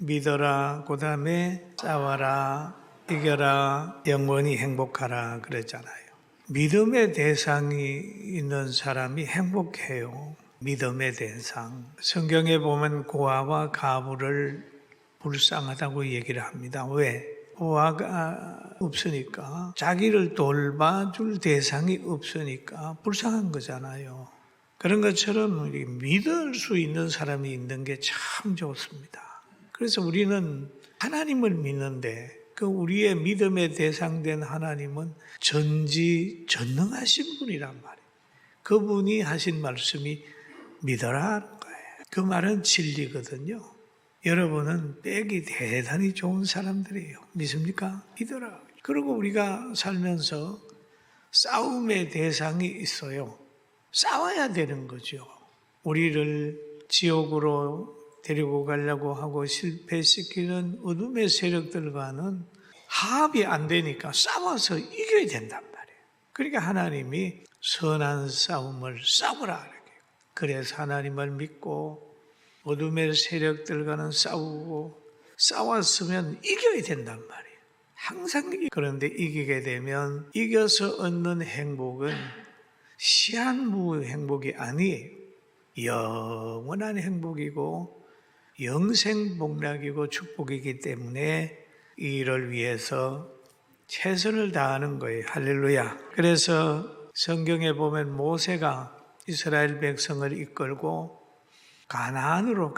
믿어라, 그 다음에 싸워라, 이겨라, 영원히 행복하라 그랬잖아요. 믿음의 대상이 있는 사람이 행복해요. 믿음의 대상. 성경에 보면 고아와 가부를 불쌍하다고 얘기를 합니다. 왜? 고아가 없으니까, 자기를 돌봐줄 대상이 없으니까 불쌍한 거잖아요. 그런 것처럼 우리 믿을 수 있는 사람이 있는 게 참 좋습니다. 그래서 우리는 하나님을 믿는데 그 우리의 믿음의 대상된 하나님은 전지전능하신 분이란 말이에요. 그분이 하신 말씀이 믿어라 하는 거예요. 그 말은 진리거든요. 여러분은 빼기 대단히 좋은 사람들이에요. 믿습니까? 믿어라. 그리고 우리가 살면서 싸움의 대상이 있어요. 싸워야 되는 거죠. 우리를 지옥으로 데리고 가려고 하고 실패시키는 어둠의 세력들과는 합이 안 되니까 싸워서 이겨야 된단 말이에요. 그러니까 하나님이 선한 싸움을 싸우라. 그래서 하나님을 믿고 어둠의 세력들과는 싸우고 싸웠으면 이겨야 된단 말이에요. 항상 그런데 이기게 되면 이겨서 얻는 행복은 시한부 행복이 아니에요. 영원한 행복이고 영생복락이고 축복이기 때문에 이 일을 위해서 최선을 다하는 거예요. 할렐루야. 그래서 성경에 보면 모세가 이스라엘 백성을 이끌고 가나안으로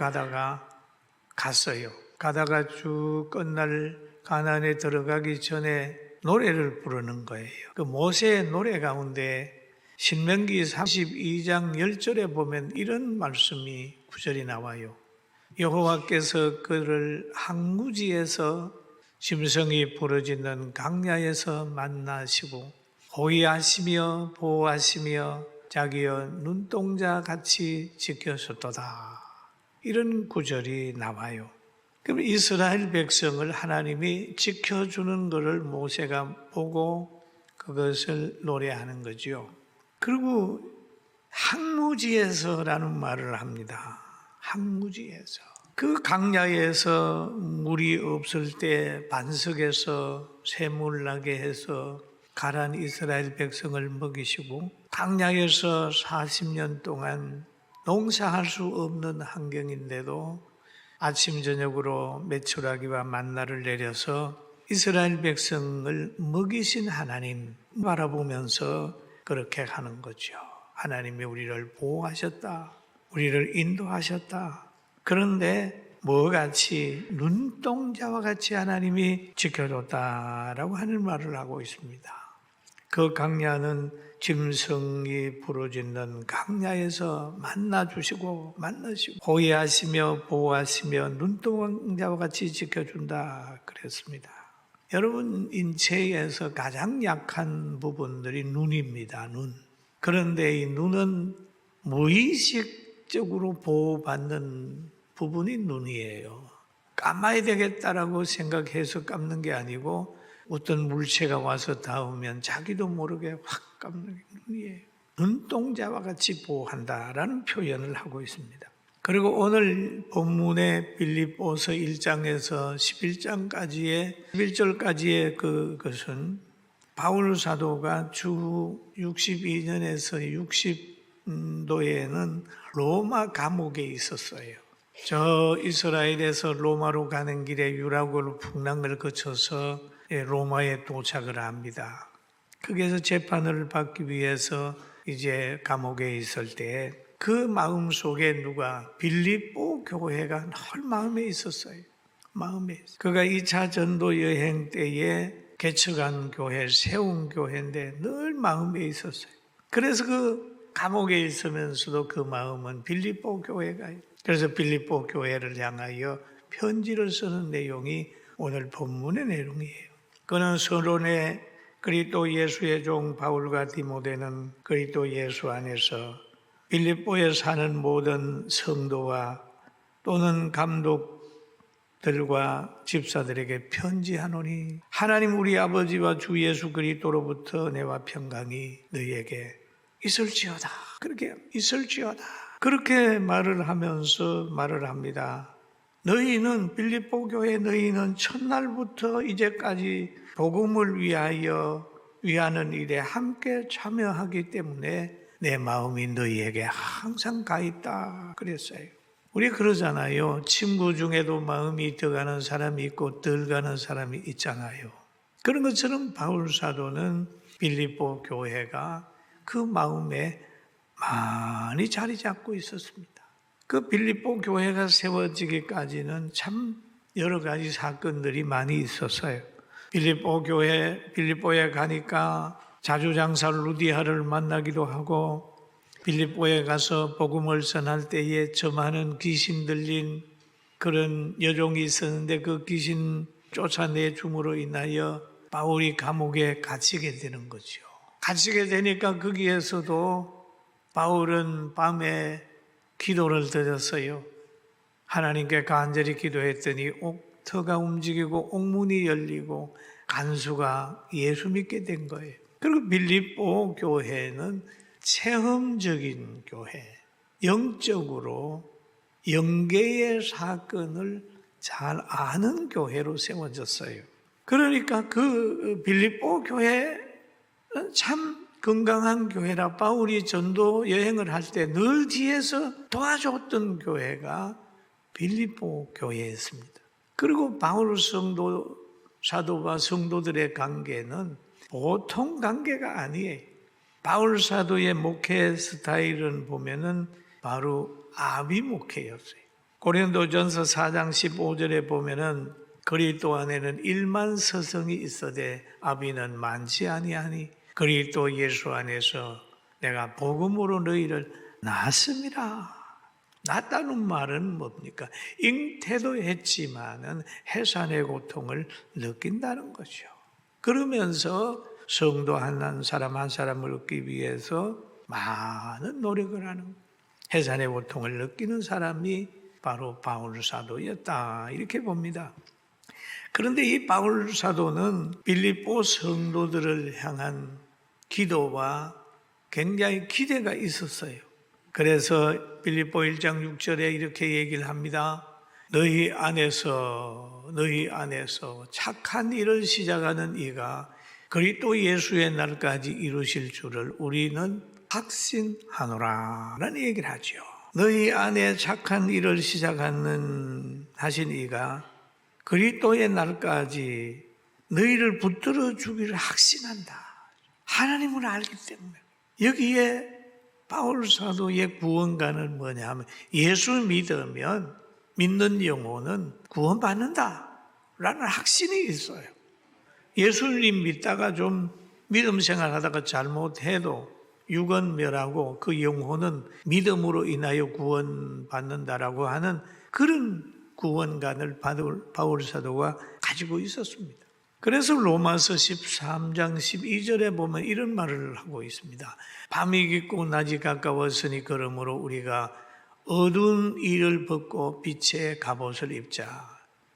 갔어요. 가다가 쭉 끝날 가나안에 들어가기 전에 노래를 부르는 거예요. 그 모세의 노래 가운데 신명기 32장 10절에 보면 이런 말씀이 구절이 나와요. 여호와께서 그를 항무지에서 짐승이 부르짖는 강야에서 만나시고 호위하시며 보호하시며 자기여 눈동자 같이 지켜셨도다. 이런 구절이 나와요. 그럼 이스라엘 백성을 하나님이 지켜주는 것을 모세가 보고 그것을 노래하는 거죠. 그리고 항무지에서라는 말을 합니다. 항무지에서. 그 강야에서 물이 없을 때 반석에서 샘물 나게 해서 가란 이스라엘 백성을 먹이시고 강야에서 40년 동안 농사할 수 없는 환경인데도 아침 저녁으로 메추라기와 만나를 내려서 이스라엘 백성을 먹이신 하나님 바라보면서 그렇게 하는 거죠. 하나님이 우리를 보호하셨다. 우리를 인도하셨다. 그런데 뭐같이 눈동자와 같이 하나님이 지켜줬다라고 하는 말을 하고 있습니다. 그 강야는 짐승이 부르짖는 강야에서 만나시고 호위하시며 보호하시며 눈동자와 같이 지켜준다 그랬습니다. 여러분 인체에서 가장 약한 부분들이 눈입니다. 눈. 그런데 이 눈은 무의식적으로 보호받는 부분이 눈이에요. 감아야 되겠다라고 생각해서 감는 게 아니고 어떤 물체가 와서 닿으면 자기도 모르게 확 감는 게 눈이에요. 눈동자와 같이 보호한다라는 표현을 하고 있습니다. 그리고 오늘 본문의 빌립보서 1장에서 11절까지의 그것은 바울 사도가 주 62년에서 60도에는 로마 감옥에 있었어요. 저 이스라엘에서 로마로 가는 길에 유라굴 풍랑을 거쳐서 로마에 도착을 합니다. 거기에서 재판을 받기 위해서 이제 감옥에 있을 때 그 마음 속에 누가 빌립보 교회가 늘 마음에 있었어요. 그가 2차 전도 여행 때에 개척한 교회, 세운 교회인데 늘 마음에 있었어요. 그래서 그 감옥에 있으면서도 그 마음은 빌립보 교회가, 그래서 빌립보 교회를 향하여 편지를 쓰는 내용이 오늘 본문의 내용이에요. 그는 서론에 그리스도 예수의 종 바울과 디모데는 그리스도 예수 안에서 빌립보에 사는 모든 성도와 또는 감독들과 집사들에게 편지하노니 하나님 우리 아버지와 주 예수 그리스도로부터 은혜와 평강이 너희에게 있을지어다. 그렇게 있을지어다. 그렇게 말을 하면서 말을 합니다. 너희는 빌립보 교회 너희는 첫날부터 이제까지 복음을 위하는 일에 함께 참여하기 때문에 내 마음이 너희에게 항상 가 있다 그랬어요. 우리 그러잖아요. 친구 중에도 마음이 더 가는 사람이 있고 덜 가는 사람이 있잖아요. 그런 것처럼 바울 사도는 빌립보 교회가 그 마음에 많이 자리 잡고 있었습니다. 그 빌립보 교회가 세워지기까지는 참 여러 가지 사건들이 많이 있었어요. 빌립보에 가니까 자주장사 루디아를 만나기도 하고, 빌립보에 가서 복음을 전할 때에 점하는 귀신 들린 그런 여종이 있었는데 그 귀신 쫓아내줌으로 인하여 바울이 감옥에 갇히게 되는 거죠. 갇히게 되니까 거기에서도 바울은 밤에 기도를 드렸어요. 하나님께 간절히 기도했더니 옥터가 움직이고 옥문이 열리고 간수가 예수 믿게 된 거예요. 그리고 빌립보 교회는 체험적인 교회, 영적으로 영계의 사건을 잘 아는 교회로 세워졌어요. 그러니까 그 빌립보 교회는 참 건강한 교회라. 바울이 전도 여행을 할 때 늘 뒤에서 도와줬던 교회가 빌립보 교회였습니다. 그리고 바울 사도와 성도들의 관계는 보통 관계가 아니에요. 바울 사도의 목회 스타일은 보면은 바로 아비 목회였어요. 고린도전서 4장 15절에 보면은 그리스도 안에는 1만 서성이 있어되 아비는 많지 아니하니 그리스도 예수 안에서 내가 복음으로 너희를 낳았습니다. 낳았다는 말은 뭡니까? 잉태도 했지만은 해산의 고통을 느낀다는 거죠. 그러면서 성도 한 사람 한 사람을 얻기 위해서 많은 노력을 하는 거예요. 해산의 고통을 느끼는 사람이 바로 바울 사도였다 이렇게 봅니다. 그런데 이 바울 사도는 빌립보 성도들을 향한 기도와 굉장히 기대가 있었어요. 그래서 빌립보 1장 6절에 이렇게 얘기를 합니다. 너희 안에서 착한 일을 시작하는 이가 그리스도 예수의 날까지 이루실 줄을 우리는 확신하노라 라는 얘기를 하죠. 너희 안에 착한 일을 하신 이가 그리스도의 날까지 너희를 붙들어 주기를 확신한다. 하나님을 알기 때문에. 여기에 바울 사도의 구원관은 뭐냐 하면 예수 믿는 영혼은 구원받는다 라는 확신이 있어요. 예수님 믿다가 좀 믿음 생활하다가 잘못해도 유언멸하고 그 영혼은 믿음으로 인하여 구원받는다라고 하는 그런 구원관을 바울 사도가 가지고 있었습니다. 그래서 로마서 13장 12절에 보면 이런 말을 하고 있습니다. 밤이 깊고 낮이 가까웠으니 그러므로 우리가 어두운 일을 벗고 빛의 갑옷을 입자.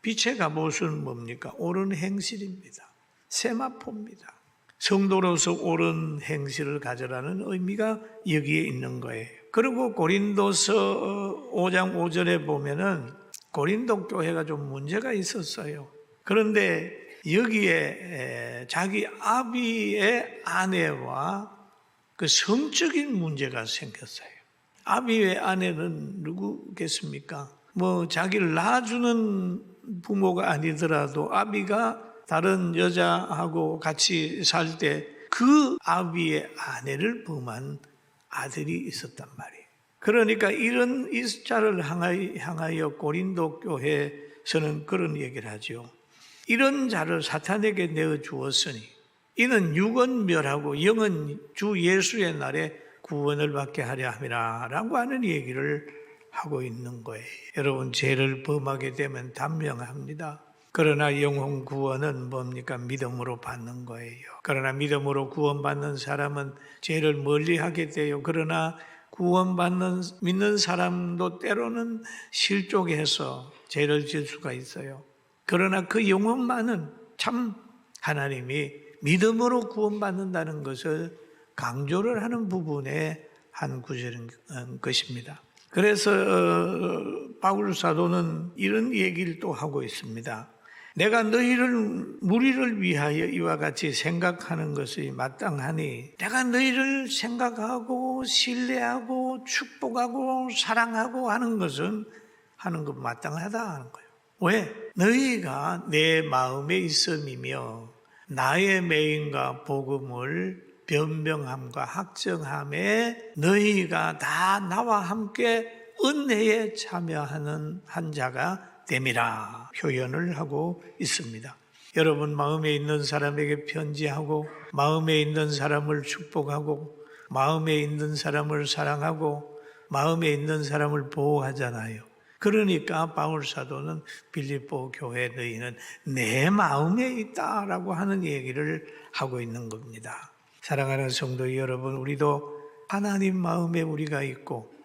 빛의 갑옷은 뭡니까? 옳은 행실입니다. 세마포입니다. 성도로서 옳은 행실을 가져라는 의미가 여기에 있는 거예요. 그리고 고린도서 5장 5절에 보면은 고린도 교회가 좀 문제가 있었어요. 그런데 여기에 자기 아비의 아내와 그 성적인 문제가 생겼어요. 아비의 아내는 누구겠습니까? 자기를 낳아주는 부모가 아니더라도 아비가 다른 여자하고 같이 살 때 그 아비의 아내를 범한 아들이 있었단 말이에요. 그러니까 이런 자를 향하여 고린도 교회에서는 그런 얘기를 하죠. 이런 자를 사탄에게 내어주었으니 이는 육은 멸하고 영은 주 예수의 날에 구원을 받게 하려 함이라 라고 하는 얘기를 하고 있는 거예요. 여러분, 죄를 범하게 되면 단명합니다. 그러나 영혼 구원은 뭡니까? 믿음으로 받는 거예요. 그러나 믿음으로 구원받는 사람은 죄를 멀리하게 돼요. 그러나 믿는 사람도 때로는 실족해서 죄를 지을 수가 있어요. 그러나 그 영혼만은 참 하나님이 믿음으로 구원받는다는 것을 강조를 하는 부분의 한 구절인 것입니다. 그래서 바울 사도는 이런 얘기를 또 하고 있습니다. 내가 너희를 무리를 위하여 이와 같이 생각하는 것이 마땅하니 내가 너희를 생각하고 신뢰하고 축복하고 사랑하고 하는 것은 하는 것 마땅하다 하는 거예요. 왜? 너희가 내 마음에 있음이며 나의 매임과 복음을 변명함과 확정함에 너희가 다 나와 함께 은혜에 참여하는 한 자가 됨이라 표현을 하고 있습니다. 여러분 마음에 있는 사람에게 편지하고 마음에 있는 사람을 축복하고 마음에 있는 사람을 사랑하고 마음에 있는 사람을 보호하잖아요. 그러니까 바울 사도는 빌립보 교회 너희는 내 마음에 있다라고 하는 얘기를 하고 있는 겁니다. 사랑하는 성도 여러분, 우리도 하나님 마음에 우리가 있고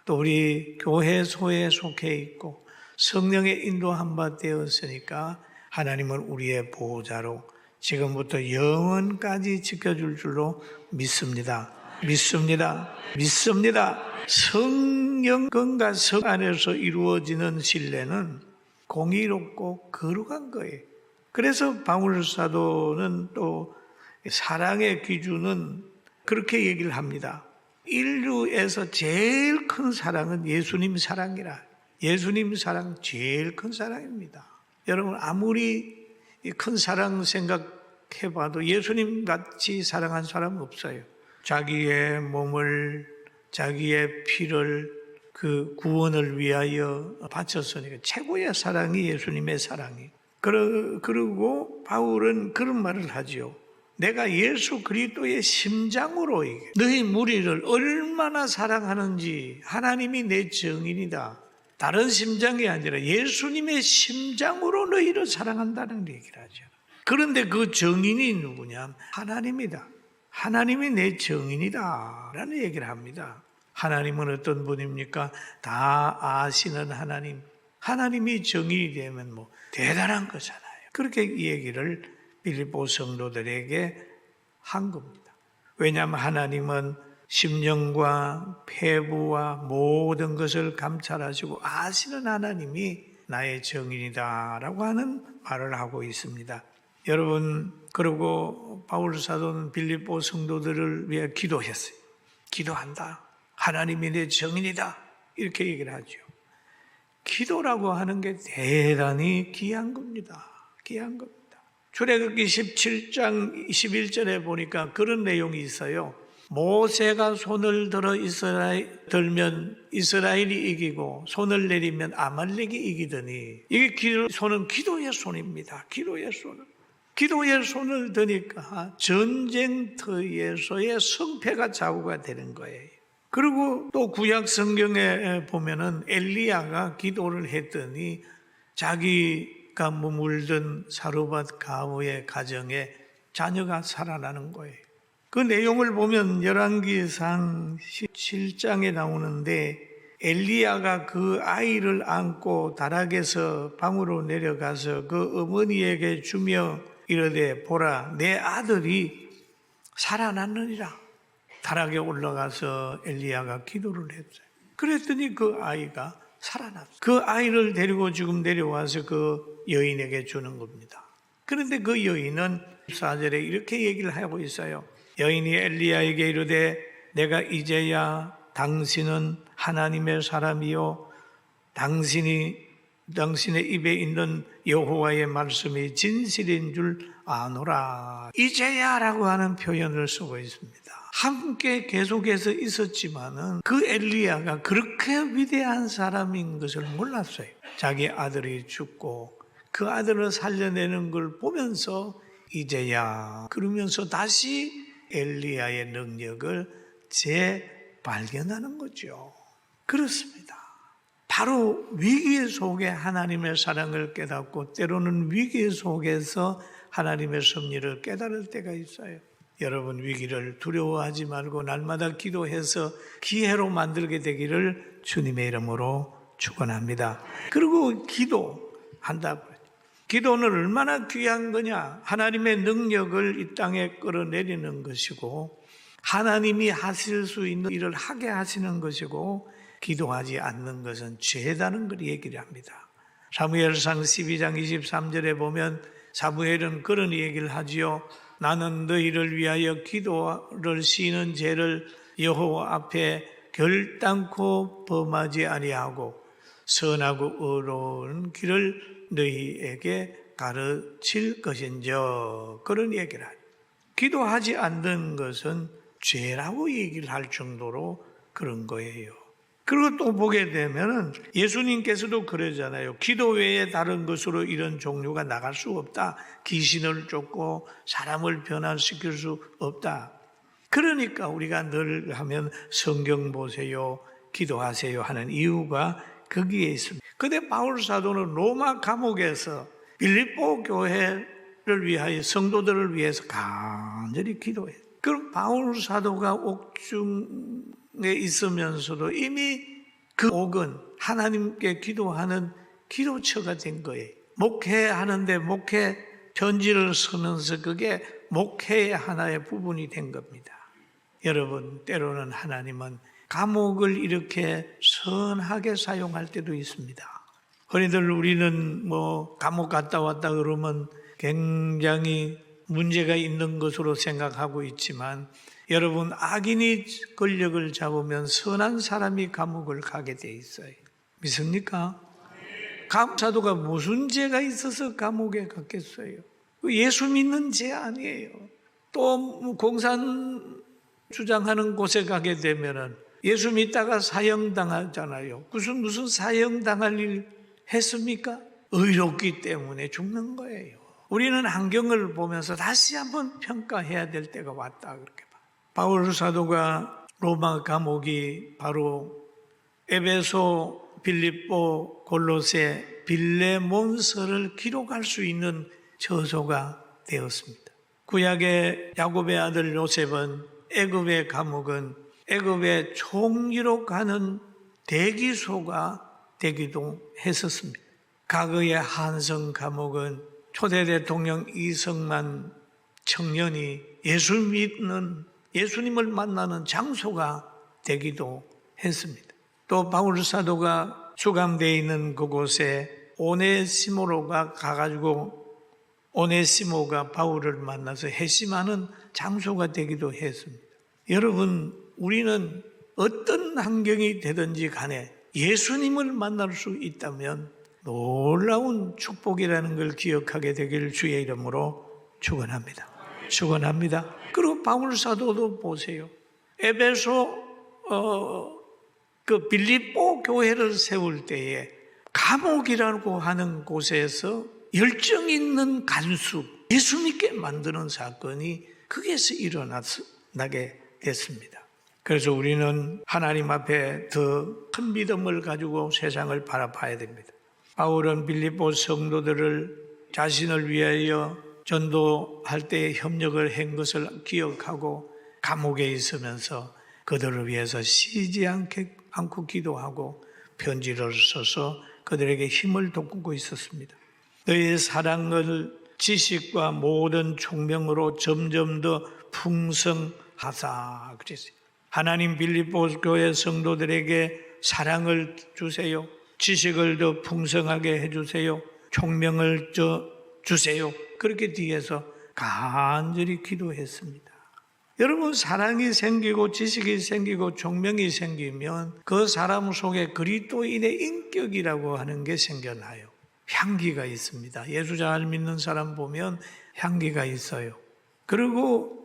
또 우리 교회소에 속해 있고 성령의 인도한 바 되었으니까 하나님은 우리의 보호자로 지금부터 영원까지 지켜줄 줄로 믿습니다. 믿습니다. 믿습니다. 성령권과 성 안에서 이루어지는 신뢰는 공의롭고 거룩한 거예요. 그래서 바울 사도는 또 사랑의 기준은 그렇게 얘기를 합니다. 인류에서 제일 큰 사랑은 예수님 사랑이라. 예수님 사랑 제일 큰 사랑입니다. 여러분 아무리 큰 사랑 생각해봐도 예수님 같이 사랑한 사람은 없어요. 자기의 몸을 자기의 피를 그 구원을 위하여 바쳤으니까 최고의 사랑이 예수님의 사랑이. 그리고 바울은 그런 말을 하죠. 내가 예수 그리스도의 심장으로 너희 무리를 얼마나 사랑하는지 하나님이 내 증인이다. 다른 심장이 아니라 예수님의 심장으로 너희를 사랑한다는 얘기를 하죠. 그런데 그 증인이 누구냐? 하나님이다. 하나님이 내 증인이다 라는 얘기를 합니다. 하나님은 어떤 분입니까? 다 아시는 하나님. 하나님이 증인이 되면 뭐 대단한 거잖아요. 그렇게 얘기를 빌립보 성도들에게 한 겁니다. 왜냐하면 하나님은 심령과 폐부와 모든 것을 감찰하시고 아시는 하나님이 나의 증인이다라고 하는 말을 하고 있습니다. 여러분, 그리고 바울 사도는 빌립보 성도들을 위해 기도했어요. 기도한다. 하나님이 내 증인이다. 이렇게 얘기를 하죠. 기도라고 하는 게 대단히 귀한 겁니다. 귀한 겁니다. 출애굽기 17장 21절에 보니까 그런 내용이 있어요. 모세가 손을 들면 이스라엘이 이기고 손을 내리면 아말렉이 이기더니 이게 손은 기도의 손입니다. 기도의 손은. 기도의 손을 드니까 전쟁터에서의 승패가 좌우가 되는 거예요. 그리고 또 구약 성경에 보면은 엘리야가 기도를 했더니 자기가 머물던 사르밧 가부의 가정에 자녀가 살아나는 거예요. 그 내용을 보면 열왕기상 17장에 나오는데 엘리야가 그 아이를 안고 다락에서 방으로 내려가서 그 어머니에게 주며 이르되 보라 내 아들이 살아났느니라. 다락에 올라가서 엘리야가 기도를 했어요. 그랬더니 그 아이가 살아났어요. 그 아이를 데리고 지금 내려와서 그 여인에게 주는 겁니다. 그런데 그 여인은 14절에 이렇게 얘기를 하고 있어요. 여인이 엘리야에게 이르되 내가 이제야 당신은 하나님의 사람이요 당신의 입에 있는 여호와의 말씀이 진실인 줄 아노라. 이제야라고 하는 표현을 쓰고 있습니다. 함께 계속해서 있었지만은 그 엘리야가 그렇게 위대한 사람인 것을 몰랐어요. 자기 아들이 죽고 그 아들을 살려내는 걸 보면서 이제야 그러면서 다시 엘리야의 능력을 재발견하는 거죠. 그렇습니다. 바로 위기 속에 하나님의 사랑을 깨닫고 때로는 위기 속에서 하나님의 섭리를 깨달을 때가 있어요. 여러분 위기를 두려워하지 말고 날마다 기도해서 기회로 만들게 되기를 주님의 이름으로 축원합니다. 그리고 기도한다고 그랬죠. 기도는 얼마나 귀한 거냐? 하나님의 능력을 이 땅에 끌어내리는 것이고 하나님이 하실 수 있는 일을 하게 하시는 것이고 기도하지 않는 것은 죄다는 걸 얘기를 합니다. 사무엘상 12장 23절에 보면 사무엘은 그런 얘기를 하지요. 나는 너희를 위하여 기도를 시는 죄를 여호와 앞에 결단코 범하지 아니하고 선하고 의로운 길을 너희에게 가르칠 것인저, 그런 얘기를 하죠. 기도하지 않는 것은 죄라고 얘기를 할 정도로 그런 거예요. 그리고 또 보게 되면은 예수님께서도 그러잖아요. 기도 외에 다른 것으로 이런 종류가 나갈 수 없다. 귀신을 쫓고 사람을 변화시킬 수 없다. 그러니까 우리가 늘 하면 성경 보세요, 기도하세요 하는 이유가 거기에 있습니다. 근데 바울 사도는 로마 감옥에서 빌립보 교회를 위하여, 성도들을 위해서 간절히 기도해요. 그럼 바울 사도가 옥중에 있으면서도 이미 그 옥은 하나님께 기도하는 기도처가 된 거예요. 목회하는데 목회 편지를 쓰면서 그게 목회의 하나의 부분이 된 겁니다. 여러분, 때로는 하나님은 감옥을 이렇게 선하게 사용할 때도 있습니다. 흔히들 우리는 감옥 갔다 왔다 그러면 굉장히 문제가 있는 것으로 생각하고 있지만, 여러분, 악인이 권력을 잡으면 선한 사람이 감옥을 가게 돼 있어요. 믿습니까? 사도가 무슨 죄가 있어서 감옥에 갔겠어요? 예수 믿는 죄 아니에요. 또 공산 주장하는 곳에 가게 되면은 예수 믿다가 사형당하잖아요. 무슨 사형당할 일 했습니까? 의롭기 때문에 죽는 거예요. 우리는 환경을 보면서 다시 한번 평가해야 될 때가 왔다, 그렇게 봐. 바울 사도가 로마 감옥이 바로 에베소, 빌립보, 골로새, 빌레몬서를 기록할 수 있는 저소가 되었습니다. 구약의 야곱의 아들 요셉은 애굽의 감옥은 애굽의 총리로 가는 대기소가 되기도 했었습니다. 과거의 한성 감옥은 초대 대통령 이승만 청년이 예수님을 만나는 장소가 되기도 했습니다. 또 바울 사도가 수감되어 있는 그곳에 오네시모로가 가가지고 오네시모가 바울을 만나서 회심하는 장소가 되기도 했습니다. 여러분, 우리는 어떤 환경이 되든지 간에 예수님을 만날 수 있다면 놀라운 축복이라는 걸 기억하게 되길 주의 이름으로 축원합니다. 축원합니다. 그리고 바울 사도도 보세요. 에베소 빌립보 교회를 세울 때에 감옥이라고 하는 곳에서 열정 있는 간수, 예수 믿게 만드는 사건이 거기에서 일어나게 됐습니다. 그래서 우리는 하나님 앞에 더 큰 믿음을 가지고 세상을 바라봐야 됩니다. 바울은 빌립보 성도들을 자신을 위하여 전도할 때 협력을 한 것을 기억하고 감옥에 있으면서 그들을 위해서 쉬지 않고 기도하고 편지를 써서 그들에게 힘을 돋구고 있었습니다. 너희의 사랑을 지식과 모든 총명으로 점점 더 풍성하사 그랬어요. 하나님 빌립보 교회 성도들에게 사랑을 주세요. 지식을 더 풍성하게 해주세요. 총명을 주세요. 그렇게 뒤에서 간절히 기도했습니다. 여러분, 사랑이 생기고 지식이 생기고 총명이 생기면 그 사람 속에 그리스도인의 인격이라고 하는 게 생겨나요. 향기가 있습니다. 예수 잘 믿는 사람 보면 향기가 있어요. 그리고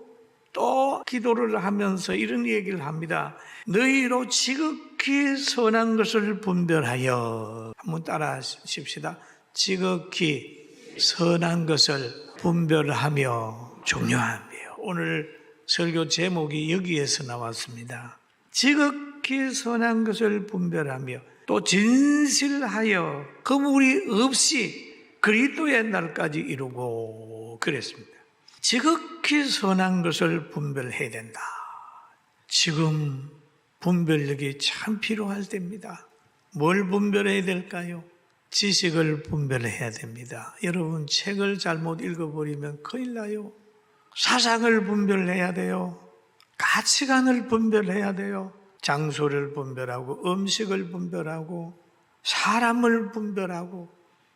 또 기도를 하면서 이런 얘기를 합니다. 너희로 지극히 선한 것을 분별하여, 한번 따라 하십시다. 지극히 선한 것을 분별하며 중요합니다. 오늘 설교 제목이 여기에서 나왔습니다. 지극히 선한 것을 분별하며 또 진실하여 거물이 없이 그리스도의 날까지 이루고 그랬습니다. 지극히 선한 것을 분별해야 된다. 지금 분별력이 참 필요할 때입니다. 뭘 분별해야 될까요? 지식을 분별해야 됩니다. 여러분, 책을 잘못 읽어버리면 큰일 나요. 사상을 분별해야 돼요. 가치관을 분별해야 돼요. 장소를 분별하고 음식을 분별하고 사람을 분별하고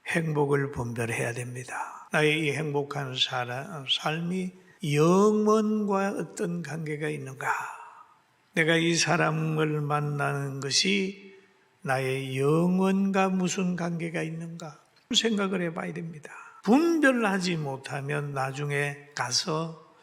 행복을 분별해야 됩니다. 나의 이 행복한 삶이 영원과 어떤 관계가 있는가? 내가 이 사람을 만나는 것이 나의 영혼과 무슨 관계가 있는가? 생각을 해봐야 됩니다. 분별하지 못하면 나중에 가서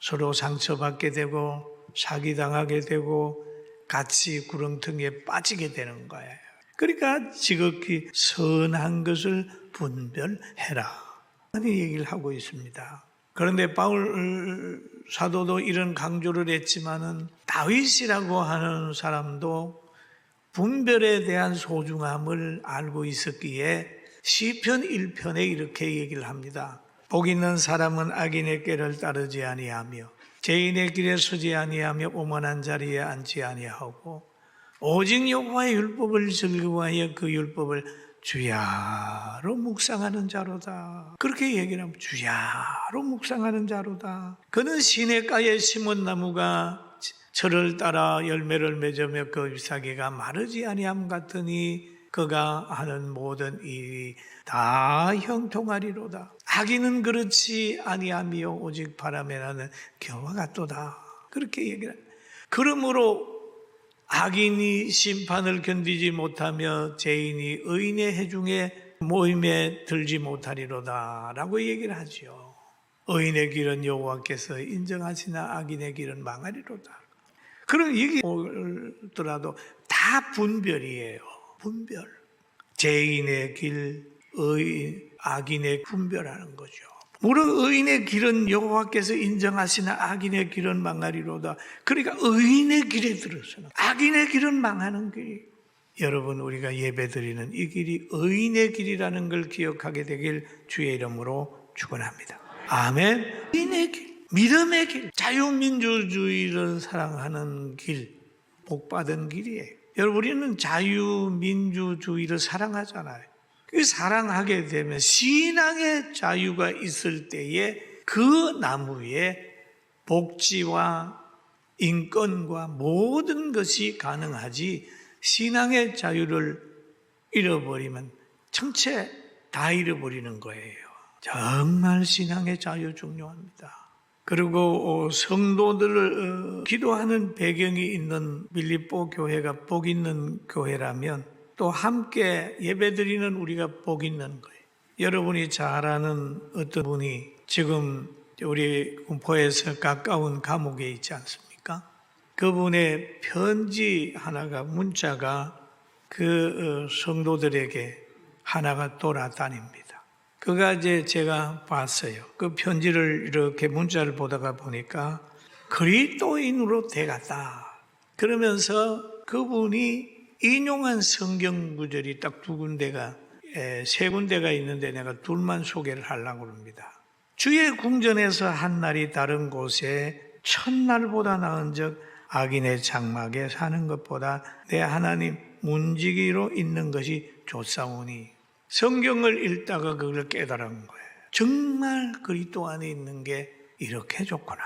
서로 상처받게 되고 사기당하게 되고 같이 구렁텅이에 빠지게 되는 거예요. 그러니까 지극히 선한 것을 분별해라 하는 얘기를 하고 있습니다. 그런데 바울 사도도 이런 강조를 했지만은 다윗이라고 하는 사람도 분별에 대한 소중함을 알고 있었기에 시편 1편에 이렇게 얘기를 합니다. 복 있는 사람은 악인의 꾀를 따르지 아니하며 죄인의 길에 서지 아니하며 오만한 자리에 앉지 아니하고 오직 여호와의 율법을 즐거워하여 그 율법을 주야로 묵상하는 자로다. 그렇게 얘기를 하면 주야로 묵상하는 자로다. 그는 시냇가에 심은 나무가 철을 따라 열매를 맺으며 그 잎사귀가 마르지 아니함 같으니 그가 하는 모든 일이 다 형통하리로다. 악인은 그렇지 아니하며 오직 바람에 나는 겨와 같도다. 그렇게 얘기를 합니다. 그러므로 악인이 심판을 견디지 못하며 죄인이 의인의 해중에 모임에 들지 못하리로다 라고 얘기를 하죠. 의인의 길은 여호와께서 인정하시나 악인의 길은 망하리로다. 그럼 이게 오더라도 다 분별이에요. 분별. 죄인의 길, 악인의 분별하는 거죠. 물론 의인의 길은 여호와께서 인정하시나 악인의 길은 망하리로다. 그러니까 의인의 길에 들어서는 악인의 길은 망하는 길이. 여러분 우리가 예배드리는 이 길이 의인의 길이라는 걸 기억하게 되길 주의 이름으로 축원합니다. 아멘. 의인의 길, 믿음의 길, 자유민주주의를 사랑하는 길, 복받은 길이에요. 여러분 우리는 자유민주주의를 사랑하잖아요. 그 사랑하게 되면 신앙의 자유가 있을 때에 그 나무에 복지와 인권과 모든 것이 가능하지 신앙의 자유를 잃어버리면 전체 다 잃어버리는 거예요. 정말 신앙의 자유 중요합니다. 그리고 성도들을 기도하는 배경이 있는 빌립보 교회가 복 있는 교회라면 또 함께 예배드리는 우리가 복 있는 거예요. 여러분이 잘 아는 어떤 분이 지금 우리 군포에서 가까운 감옥에 있지 않습니까? 그분의 편지 하나가 문자가 그 성도들에게 하나가 돌아다닙니다. 그가 이제 제가 봤어요. 그 편지를 이렇게 문자를 보다가 보니까 그리스도인으로 돼갔다. 그러면서 그분이 인용한 성경 구절이 딱 세 군데가 있는데 내가 둘만 소개를 하려고 합니다. 주의 궁전에서 한 날이 다른 곳에 첫날보다 나은 적 악인의 장막에 사는 것보다 내 하나님 문지기로 있는 것이 좋사오니 성경을 읽다가 그걸 깨달은 거예요. 정말 그리스도 안에 있는 게 이렇게 좋구나.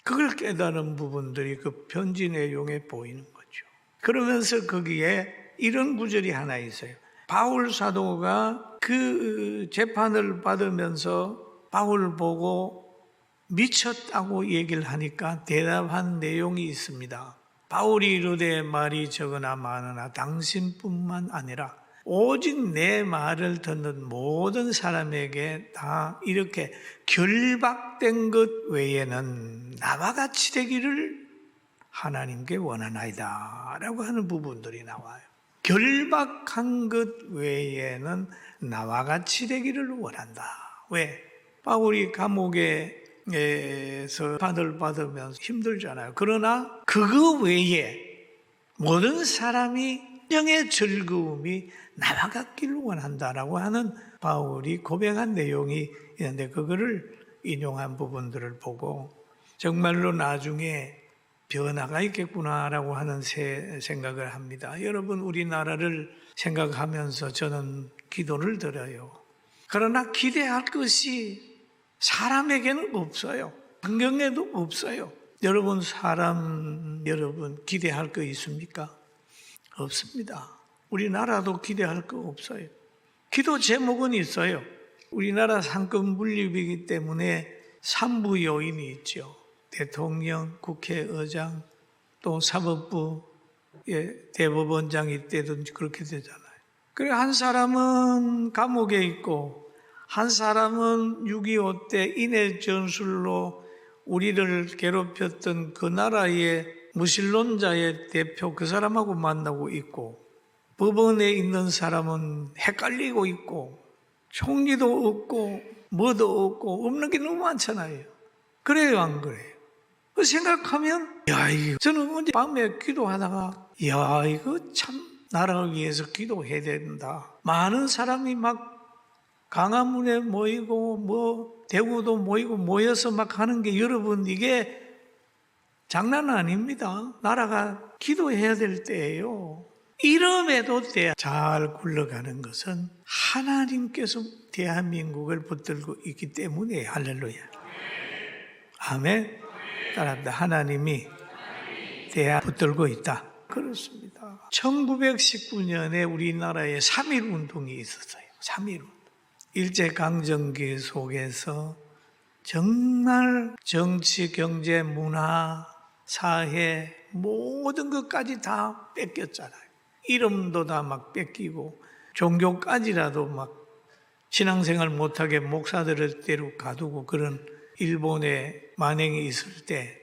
그걸 깨달은 부분들이 그 편지 내용에 보이는 거죠. 그러면서 거기에 이런 구절이 하나 있어요. 바울 사도가 그 재판을 받으면서 바울을 보고 미쳤다고 얘기를 하니까 대답한 내용이 있습니다. 바울이 이르되 말이 적으나 많으나 당신뿐만 아니라 오직 내 말을 듣는 모든 사람에게 다 이렇게 결박된 것 외에는 나와 같이 되기를 하나님께 원하나이다 라고 하는 부분들이 나와요. 결박한 것 외에는 나와 같이 되기를 원한다. 왜? 바울이 감옥에서 판을 받으면서 힘들잖아요. 그러나 그거 외에 모든 사람이 영의 즐거움이 나와 같기를 원한다라고 하는 바울이 고백한 내용이 있는데 그거를 인용한 부분들을 보고 정말로 나중에 변화가 있겠구나라고 하는 생각을 합니다. 여러분 우리나라를 생각하면서 저는 기도를 드려요. 그러나 기대할 것이 사람에게는 없어요. 환경에도 없어요. 여러분 기대할 거 있습니까? 없습니다. 우리나라도 기대할 거 없어요. 기도 제목은 있어요. 우리나라 상권 분립이기 때문에 3부 요인이 있죠. 대통령, 국회의장, 또 사법부 대법원장이 되든지 그렇게 되잖아요. 그래 한 사람은 감옥에 있고 한 사람은 6.25 때 인해 전술로 우리를 괴롭혔던 그 나라의 무신론자의 대표 그 사람하고 만나고 있고, 법원에 있는 사람은 헷갈리고 있고, 총리도 없고 뭐도 없고 없는 게 너무 많잖아요. 그래요 안 그래요? 그 생각하면 저는 어제 밤에 기도하다가 이거 참 나라를 위해서 기도해야 된다. 많은 사람이 막 강화문에 모이고 대구도 모이고 모여서 막 하는 게 여러분 이게 장난 아닙니다. 나라가 기도해야 될 때예요. 이름에도 잘 굴러가는 것은 하나님께서 대한민국을 붙들고 있기 때문에 할렐루야. 아멘. 따라합니다. 하나님이 붙들고 있다. 그렇습니다. 1919년에 우리나라에 3.1 운동이 있었어요. 3.1 운동. 일제강점기 속에서 정말 정치, 경제, 문화, 사회 모든 것까지 다 뺏겼잖아요. 이름도 다 막 뺏기고 종교까지라도 막 신앙생활 못하게 목사들을 때로 가두고 그런 일본의 만행이 있을 때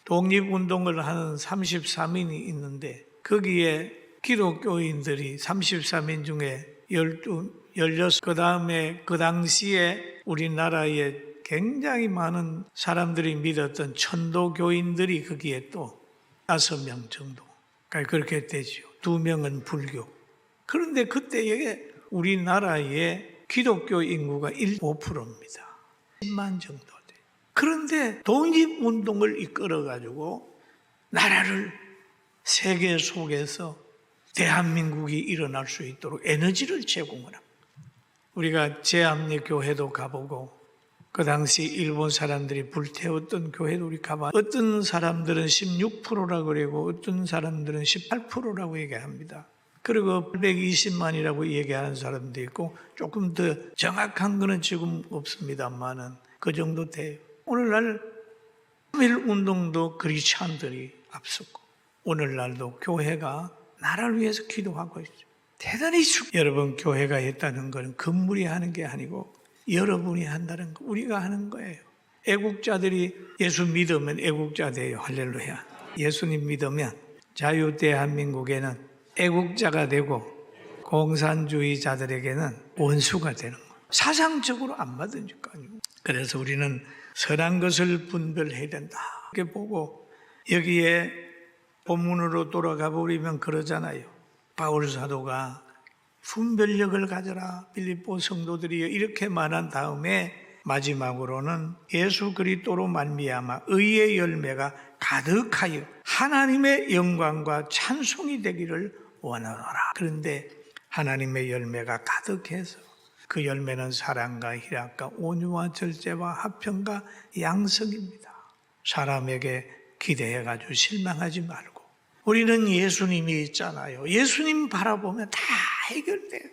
독립운동을 하는 33인이 있는데 거기에 기독교인들이 33인 중에 16, 그 다음에 그 당시에 우리나라에 굉장히 많은 사람들이 믿었던 천도교인들이 거기에 또 5명 정도. 그렇게 되죠. 2명은 불교. 그런데 그때에 우리나라의 기독교 인구가 5%입니다. 10만 정도 돼요. 그런데 독립운동을 이끌어가지고 나라를 세계 속에서 대한민국이 일어날 수 있도록 에너지를 제공을 합니다. 우리가 제암리교회도 가보고 그 당시 일본 사람들이 불태웠던 교회도 우리 가봐. 어떤 사람들은 16%라고 그러고 어떤 사람들은 18%라고 얘기합니다. 그리고 820만이라고 얘기하는 사람도 있고 조금 더 정확한 거는 지금 없습니다만은 그 정도 돼요. 오늘날 3.1 운동도 크리스찬들이 앞섰고 오늘날도 교회가 나라를 위해서 기도하고 있죠. 대단히 여러분 교회가 있다는 것은 건물이 하는 게 아니고 여러분이 한다는 거, 우리가 하는 거예요. 애국자들이 예수 믿으면 애국자 돼요. 할렐루야. 예수님 믿으면 자유 대한민국에는 애국자가 되고 공산주의자들에게는 원수가 되는 거예요. 사상적으로 안 맞으니까요. 그래서 우리는 선한 것을 분별해야 된다. 이렇게 보고 여기에 본문으로 돌아가 버리면 그러잖아요. 바울 사도가 분별력을 가져라 빌립보 성도들이여 이렇게 말한 다음에 마지막으로는 예수 그리스도로 말미암아 의의 열매가 가득하여 하나님의 영광과 찬송이 되기를 원하노라. 그런데 하나님의 열매가 가득해서 그 열매는 사랑과 희락과 온유와 절제와 화평과 양성입니다. 사람에게 기대해가지고 실망하지 말고 우리는 예수님이 있잖아요. 예수님 바라보면 다 해결돼요.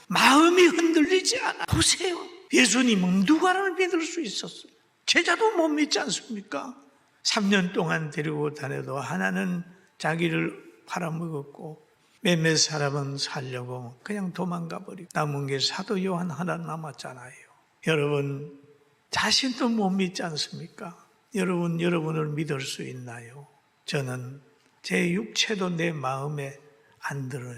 마음이 흔들리지 않아. 보세요. 예수님은 누가를 믿을 수 있었어요? 제자도 못 믿지 않습니까? 3년 동안 데리고 다녀도 하나는 자기를 팔아먹었고 몇몇 사람은 살려고 그냥 도망가 버리고 남은 게 사도 요한 하나 남았잖아요. 여러분 자신도 못 믿지 않습니까? 여러분을 믿을 수 있나요? 저는 제 육체도 내 마음에 안 들어요.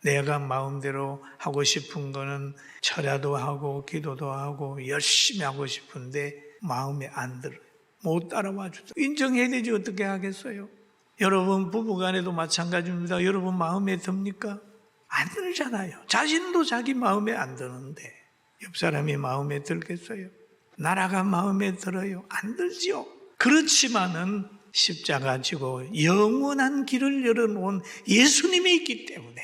내가 마음대로 하고 싶은 거는 철야도 하고 기도도 하고 열심히 하고 싶은데 마음에 안 들어요. 못 따라와 주죠. 인정해야 되지 어떻게 하겠어요? 여러분 부부간에도 마찬가지입니다. 여러분 마음에 듭니까? 안 들잖아요. 자신도 자기 마음에 안 드는데 옆 사람이 마음에 들겠어요? 나라가 마음에 들어요? 안 들지요. 그렇지만은 십자가 지고 영원한 길을 열어놓은 예수님이 있기 때문에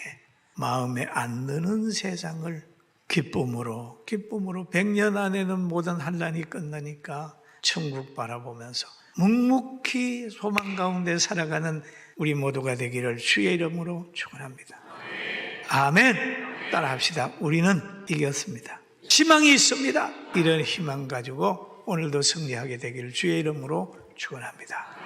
마음에 안 드는 세상을 기쁨으로 100년 안에는 모든 환난이 끝나니까 천국 바라보면서 묵묵히 소망 가운데 살아가는 우리 모두가 되기를 주의 이름으로 축원합니다. 아멘. 따라합시다. 우리는 이겼습니다. 희망이 있습니다. 이런 희망 가지고 오늘도 승리하게 되기를 주의 이름으로 축원합니다.